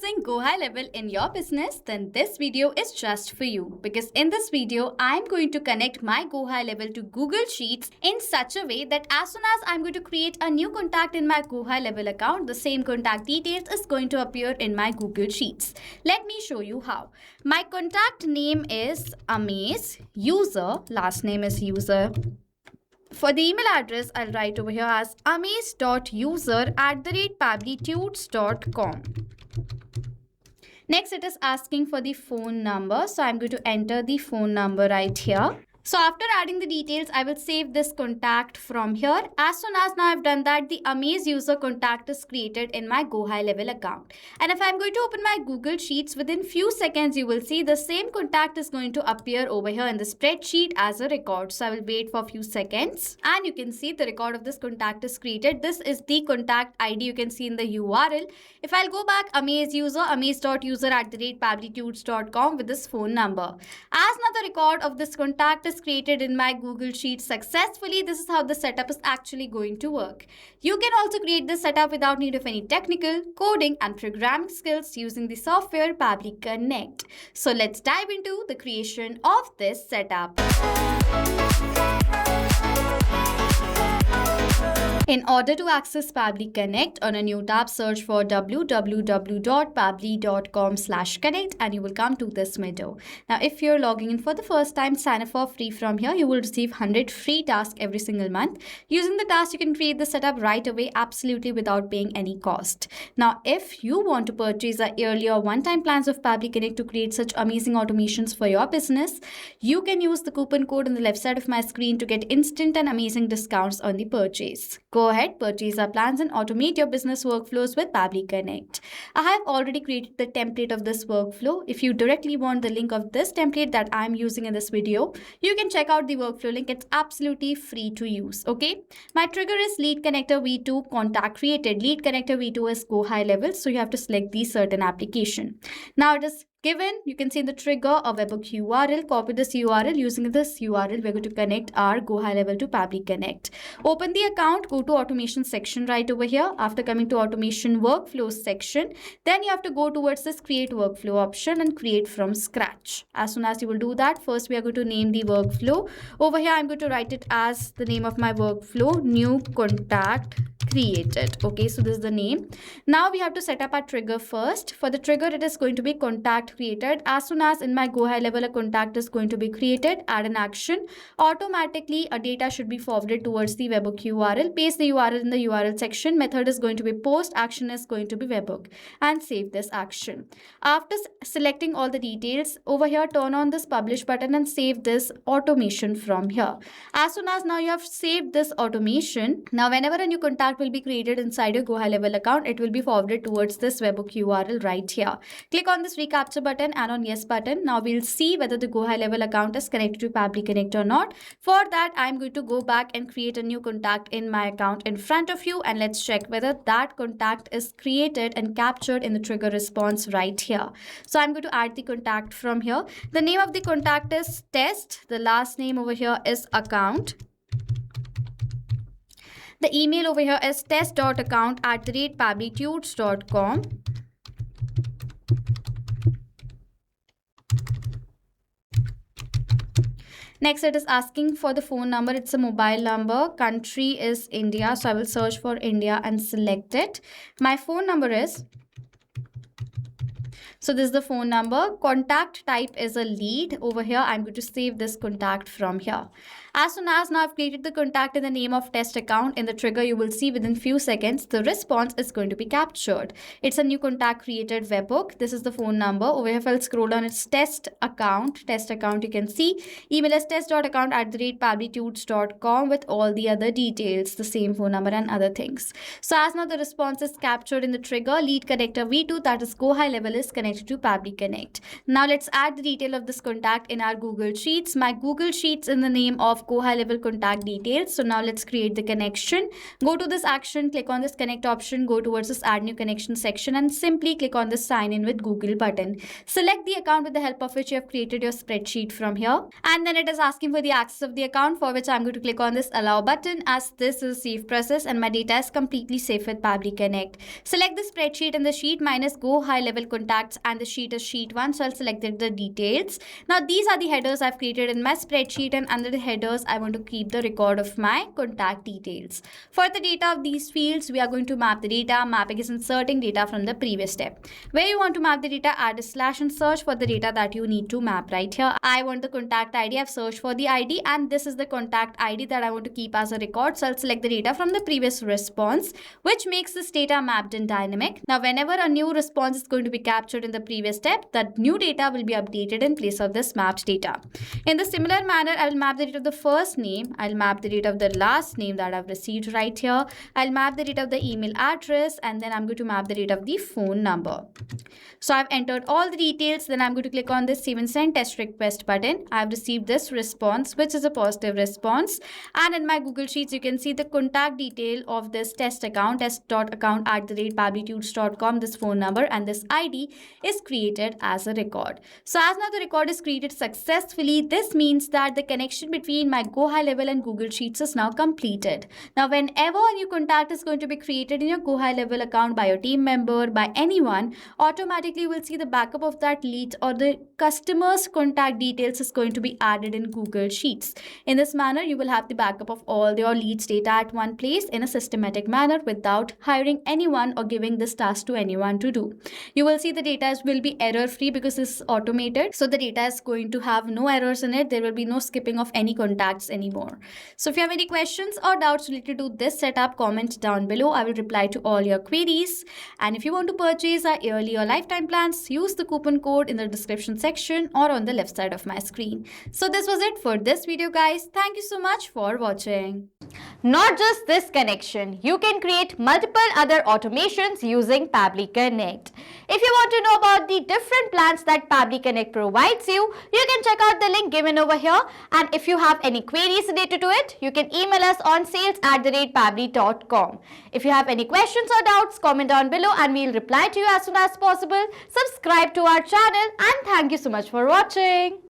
using GoHighLevel in your business, then this video is just for you. Because in this video, I'm going to connect my GoHighLevel to Google Sheets in such a way that as soon as I'm going to create a new contact in my GoHighLevel account, the same contact details is going to appear in my Google Sheets. Let me show you how. My contact name is Amaze, user, last name is user. For the email address, I'll write over here as amaze.user@pabblytudes.com. Next, it is asking for the phone number. So I'm going to enter the phone number right here. So after adding the details, I will save this contact from here. As soon as now I've done that, the Amaze user contact is created in my GoHighLevel account. And if I'm going to open my Google Sheets, within few seconds, you will see the same contact is going to appear over here in the spreadsheet as a record. So I will wait for a few seconds and you can see the record of this contact is created. This is the contact ID you can see in the URL. If I'll go back, Amaze user, amaze.user@pabblytudes.com with this phone number. As now the record of this contact is created in my Google Sheets successfully, this is how the setup is actually going to work. You can also create this setup without need of any technical, coding and programming skills using the software Pabbly Connect. So let's dive into the creation of this setup. In order to access Pabbly Connect, on a new tab, search for www.pabbly.com/connect and you will come to this window. Now, if you're logging in for the first time, sign up for free from here. You will receive 100 free tasks every single month. Using the task, you can create the setup right away, absolutely without paying any cost. Now, if you want to purchase the yearly or one-time plans of Pabbly Connect to create such amazing automations for your business, you can use the coupon code on the left side of my screen to get instant and amazing discounts on the purchase. Go ahead, purchase our plans and automate your business workflows with Pabbly Connect. I have already created the template of this workflow. If you directly want the link of this template that I'm using in this video, you can check out the workflow link. It's absolutely free to use. Okay. My trigger is Lead Connector V2 contact created. Lead Connector V2 is GoHighLevel. So you have to select the certain application. Now it is given, you can see in the trigger a webhook URL. Copy this URL. Using this URL, we're going to connect our GoHighLevel to Pabbly Connect. Open the account, go to automation section right over here. After coming to automation workflows section, then you have to go towards this create workflow option and create from scratch. As soon as you will do that, first we are going to name the workflow. Over here, I'm going to write it as the name of my workflow, new contact created. Okay, so this is the name. Now we have to set up our trigger first. For the trigger, it is going to be contact created. As soon as in my GoHighLevel a contact is going to be created, add an action. Automatically, a data should be forwarded towards the webhook URL. Paste the URL in the URL section. Method is going to be post. Action is going to be webhook. And save this action. After selecting all the details, over here, turn on this publish button and save this automation from here. As soon as now you have saved this automation, now whenever a new contact will be created inside your GoHighLevel account, it will be forwarded towards this webhook URL right here. Click on this recapture button and on yes button. Now we'll see whether the GoHighLevel account is connected to Pabbly Connect or not. For that, I'm going to go back and create a new contact in my account in front of you, and let's check whether that contact is created and captured in the trigger response right here. So I'm going to add the contact from here. The name of the contact is test. The last name over here is account. The email over here is test.account@pabblytudes.com. Next, it is asking for the phone number. It's a mobile number. Country is India. So I will search for India and select it. My phone number is... So this is the phone number. Contact type is a lead. Over here, I'm going to save this contact from here. As soon as now I've created the contact in the name of test account, in the trigger, you will see within few seconds, the response is going to be captured. It's a new contact created webhook. This is the phone number. Over here, if I'll scroll down, it's test account. Test account, you can see. Email is test.account@pabblytudes.com with all the other details, the same phone number and other things. So as now the response is captured in the trigger, lead connector V2, that is GoHighLevel, is connected connected to Pabbly Connect. Now let's add the detail of this contact in our Google Sheets. My Google Sheets in the name of GoHighLevel contact details. So now let's create the connection. Go to this action, click on this connect option, go towards this add new connection section and simply click on this sign in with Google button. Select the account with the help of which you have created your spreadsheet from here. And then it is asking for the access of the account, for which I'm going to click on this allow button, as this is a safe process and my data is completely safe with Pabbly Connect. Select the spreadsheet in the sheet minus GoHighLevel contacts and the sheet is sheet 1. So I'll select the details. Now these are the headers I've created in my spreadsheet, and under the headers I want to keep the record of my contact details. For the data of these fields, we are going to map the data. Mapping is inserting data from the previous step. Where you want to map the data, add a slash and search for the data that you need to map. Right here I want the contact ID. I've searched for the ID and this is the contact ID that I want to keep as a record. So I'll select the data from the previous response, which makes this data mapped in dynamic. Now whenever a new response is going to be captured in the previous step, that new data will be updated in place of this mapped data. In the similar manner, I will map the date of the first name. I'll map the date of the last name that I've received right here. I'll map the date of the email address, and then I'm going to map the date of the phone number. So I've entered all the details. Then I'm going to click on this save and send test request button. I've received this response, which is a positive response. And in my Google Sheets, you can see the contact detail of this test account, test.account@pabblytunes.com. This phone number and this ID is created as a record. So as now the record is created successfully, this means that the connection between my GoHighLevel and Google Sheets is now completed. Now whenever a new contact is going to be created in your GoHighLevel account by your team member, by anyone, automatically you will see the backup of that lead or the customer's contact details is going to be added in Google Sheets. In this manner, you will have the backup of all your leads data at one place in a systematic manner without hiring anyone or giving this task to anyone to do. You will see the data will be error free because this is automated. So the data is going to have no errors in it. There will be no skipping of any contacts anymore. So if you have any questions or doubts related to this setup, comment down below. I will reply to all your queries. And if you want to purchase our yearly or lifetime plans, use the coupon code in the description section or on the left side of my screen. So this was it for this video, guys. Thank you so much for watching. Not just this connection, you can create multiple other automations using Pabbly Connect. If you want to know about the different plans that Pabbly Connect provides you, you can check out the link given over here. And if you have any queries related to it, you can email us on sales@pabbly.com. If you have any questions or doubts, comment down below and we'll reply to you as soon as possible. Subscribe to our channel and thank you so much for watching.